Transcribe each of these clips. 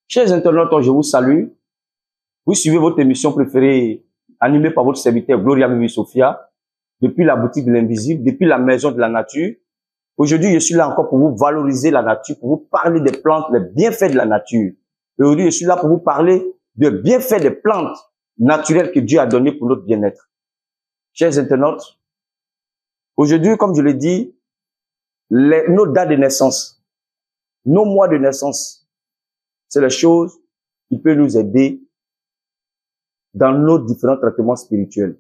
Chers internautes, je vous salue. Vous suivez votre émission préférée, animée par votre serviteur Gloria Vivi Sophia, depuis la boutique de l'invisible, depuis la maison de la nature. Aujourd'hui, je suis là encore pour vous valoriser la nature, pour vous parler des plantes, les bienfaits de la nature. Et aujourd'hui, je suis là pour vous parler des bienfaits des plantes naturelles que Dieu a données pour notre bien-être. Chers internautes, aujourd'hui, comme je l'ai dit, nos dates de naissance, nos mois de naissance, c'est les choses qui peuvent nous aider dans nos différents traitements spirituels,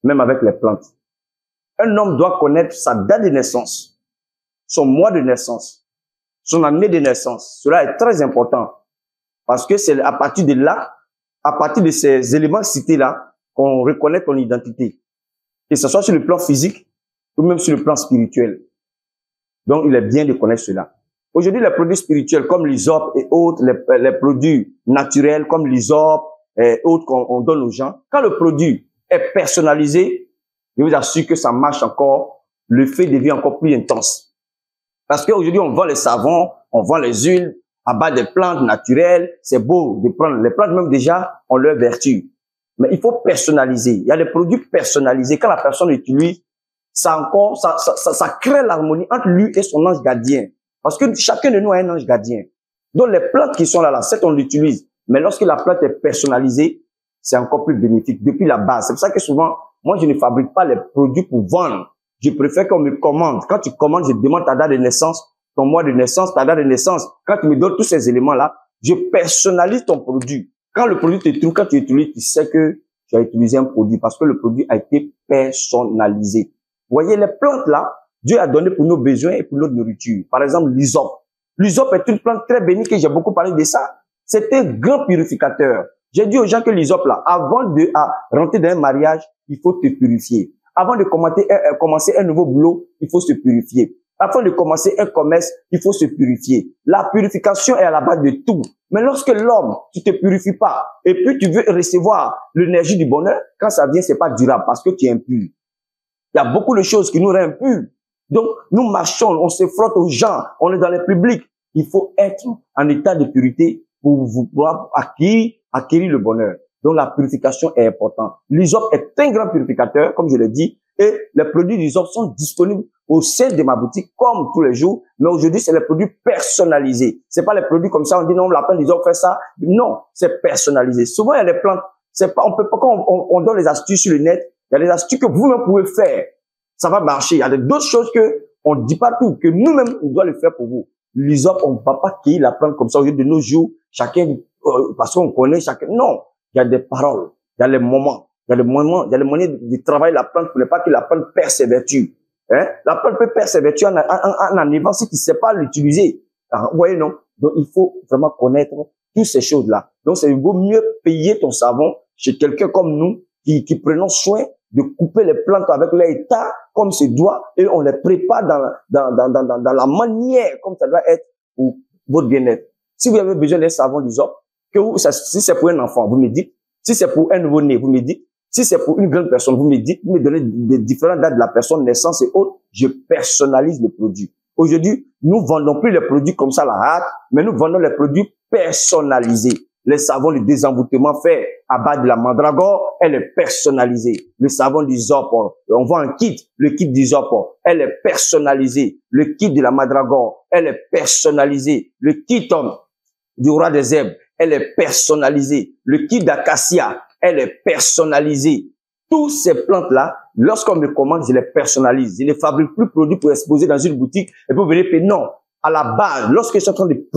même avec les plantes. Un homme doit connaître sa date de naissance, son mois de naissance, son année de naissance. Cela est très important parce que c'est à partir de là, à partir de ces éléments cités-là, qu'on reconnaît ton identité. Que ce soit sur le plan physique ou même sur le plan spirituel. Donc, il est bien de connaître cela. Aujourd'hui, les produits spirituels comme l'hysope et autres, les produits naturels comme l'hysope et autres qu'on donne aux gens, quand le produit est personnalisé, je vous assure que ça marche encore, l'effet devient encore plus intense. Parce qu'aujourd'hui, on vend les savons, on vend les huiles à base des plantes naturelles. C'est beau de prendre les plantes, même déjà, ont leur vertu. Mais il faut personnaliser. Il y a des produits personnalisés. Quand la personne utilise, ça crée l'harmonie entre lui et son ange gardien. Parce que chacun de nous a un ange gardien. Donc les plantes qui sont là, certes on l'utilise, mais lorsque la plante est personnalisée, c'est encore plus bénéfique depuis la base. C'est pour ça que souvent, moi je ne fabrique pas les produits pour vendre. Je préfère qu'on me commande. Quand tu commandes, je demande ta date de naissance, ton mois de naissance, ta date de naissance. Quand tu me donnes tous ces éléments-là, je personnalise ton produit. Quand le produit te trouve, quand tu utilises, tu sais que tu as utilisé un produit parce que le produit a été personnalisé. Vous voyez, les plantes là, Dieu a donné pour nos besoins et pour notre nourriture. Par exemple, l'hysope. L'hysope est une plante très bénie que j'ai beaucoup parlé de ça. C'est un grand purificateur. J'ai dit aux gens que l'hysope là, avant de rentrer dans un mariage, il faut te purifier. Avant de commencer un nouveau boulot, il faut se purifier. Avant de commencer un commerce, il faut se purifier. La purification est à la base de tout. Mais lorsque l'homme, tu te purifies pas, et puis tu veux recevoir l'énergie du bonheur, quand ça vient, c'est pas durable parce que tu es impur. Il y a beaucoup de choses qui nous rendent impurs. Donc, nous marchons, on se frotte aux gens, on est dans les publics. Il faut être en état de pureté pour pouvoir acquérir le bonheur. Donc, la purification est importante. L'hysope est un grand purificateur, comme je l'ai dit, et les produits d'hysope sont disponibles au sein de ma boutique comme tous les jours. Mais aujourd'hui, c'est les produits personnalisés. C'est pas les produits comme ça, on dit non, la plante d'hysope fait ça. Non, c'est personnalisé. Souvent, il y a des plantes, c'est pas, on peut pas, quand on donne les astuces sur le net, il y a des astuces que vous-même pouvez faire. Ça va marcher. Il y a d'autres choses que on dit pas tout, que nous-mêmes, on doit le faire pour vous. L'hysope, on ne va pas cueillir la plante comme ça au lieu de nos jours. Chacun, parce qu'on connaît chacun. Non. Il y a des paroles. Il y a les moments. Il y a les moments, il y a les moyens de travailler la plante pour ne pas que la plante perde ses vertus. Hein? La plante peut perdre ses vertus en arrivant si tu ne sais pas l'utiliser. Vous voyez, non? Donc, il faut vraiment connaître toutes ces choses-là. Donc, c'est vaut mieux payer ton savon chez quelqu'un comme nous qui prenons soin de couper les plantes avec leur état comme se doit et on les prépare dans la manière comme ça doit être pour votre bien-être. Si vous avez besoin d'un savon d'hysope, si c'est pour un enfant, vous me dites. Si c'est pour un nouveau-né, vous me dites. Si c'est pour une grande personne, vous me dites. Vous me donnez des différentes dates de la personne, naissance et autres. Je personnalise le produit. Aujourd'hui, nous vendons plus les produits comme ça à la hâte, mais nous vendons les produits personnalisés. Les savons de désenvoûtement fait à base de la mandragore, elle est personnalisée. Le savon d'hysope, on vend un kit, le kit d'hysope, elle est personnalisée. Le kit de la mandragore, elle est personnalisée. Le kit du roi des herbes, elle est personnalisée. Le kit d'acacia, elle est personnalisée. Tous ces plantes-là, lorsqu'on me commande, je les personnalise. Je ne fabrique plus de produits pour exposer dans une boutique et pour venir payer. Non. À la base, lorsque je suis en train de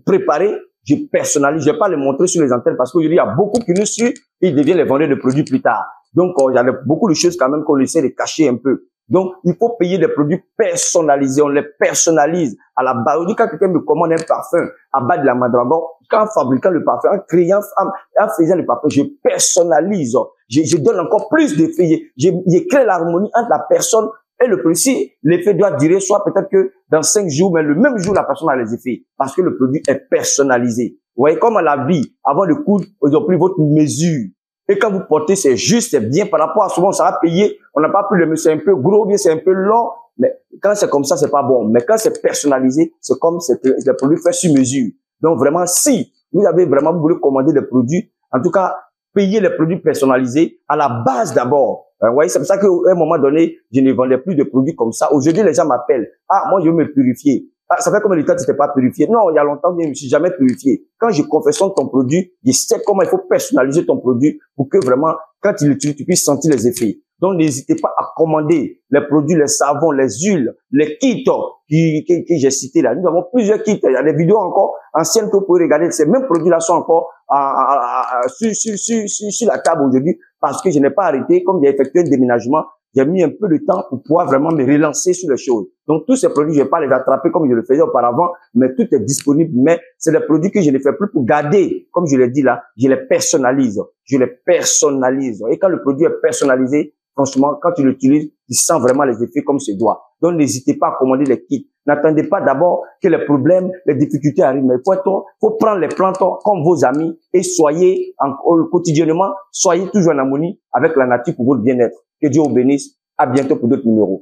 préparer, je personnalise. Je vais pas les montrer sur les antennes parce qu'aujourd'hui, il y a beaucoup qui nous suivent et ils deviennent les vendeurs de produits plus tard. Donc, il y a beaucoup de choses quand même qu'on essaie de cacher un peu. Donc, il faut payer des produits personnalisés. On les personnalise à la base. Aujourd'hui, quand quelqu'un me commande un parfum à base de la mandragore, quand fabriquant le parfum, en faisant le parfum, je personnalise. Je donne encore plus d'effets. Je crée l'harmonie entre la personne et le produit. Si l'effet doit durer, soit peut-être que dans 5 jours, mais le même jour, la personne a les effets. Parce que le produit est personnalisé. Vous voyez, comme à la vie, avant de coudre, ils ont pris votre mesure. Et quand vous portez, c'est juste, c'est bien par rapport à souvent, ça va payer. On n'a pas pris le mesure, c'est un peu gros, bien, c'est un peu long. Mais quand c'est comme ça, c'est pas bon. Mais quand c'est personnalisé, c'est comme c'est le produit fait sur mesure. Donc vraiment, si vous avez vraiment voulu commander des produits, en tout cas, payez les produits personnalisés à la base d'abord. Vous voyez, c'est pour ça qu'à un moment donné, je ne vendais plus de produits comme ça. Aujourd'hui, les gens m'appellent. Ah, moi, je veux me purifier. Ah, ça fait combien de temps que tu t'es pas purifié? Non, il y a longtemps, je ne me suis jamais purifié. Quand je confectionne ton produit, je sais comment il faut personnaliser ton produit pour que vraiment, quand tu l'utilises, tu puisses sentir les effets. Donc, n'hésitez pas à commander les produits, les savons, les huiles, les kits que j'ai cités là. Nous avons plusieurs kits. Il y a des vidéos encore anciennes que vous pouvez regarder. Ces mêmes produits-là sont encore sur la table aujourd'hui parce que je n'ai pas arrêté. Comme j'ai effectué un déménagement, j'ai mis un peu de temps pour pouvoir vraiment me relancer sur les choses. Donc, tous ces produits, je ne vais pas les attraper comme je le faisais auparavant, mais tout est disponible. Mais c'est des produits que je ne fais plus pour garder. Comme je l'ai dit là, je les personnalise. Je les personnalise. Et quand le produit est personnalisé, franchement, quand tu l'utilises, tu sens vraiment les effets comme se doit. Donc, n'hésitez pas à commander les kits. N'attendez pas d'abord que les problèmes, les difficultés arrivent. Mais il faut prendre les plantes comme vos amis et soyez quotidiennement, soyez toujours en harmonie avec la nature pour votre bien-être. Que Dieu vous bénisse. À bientôt pour d'autres numéros.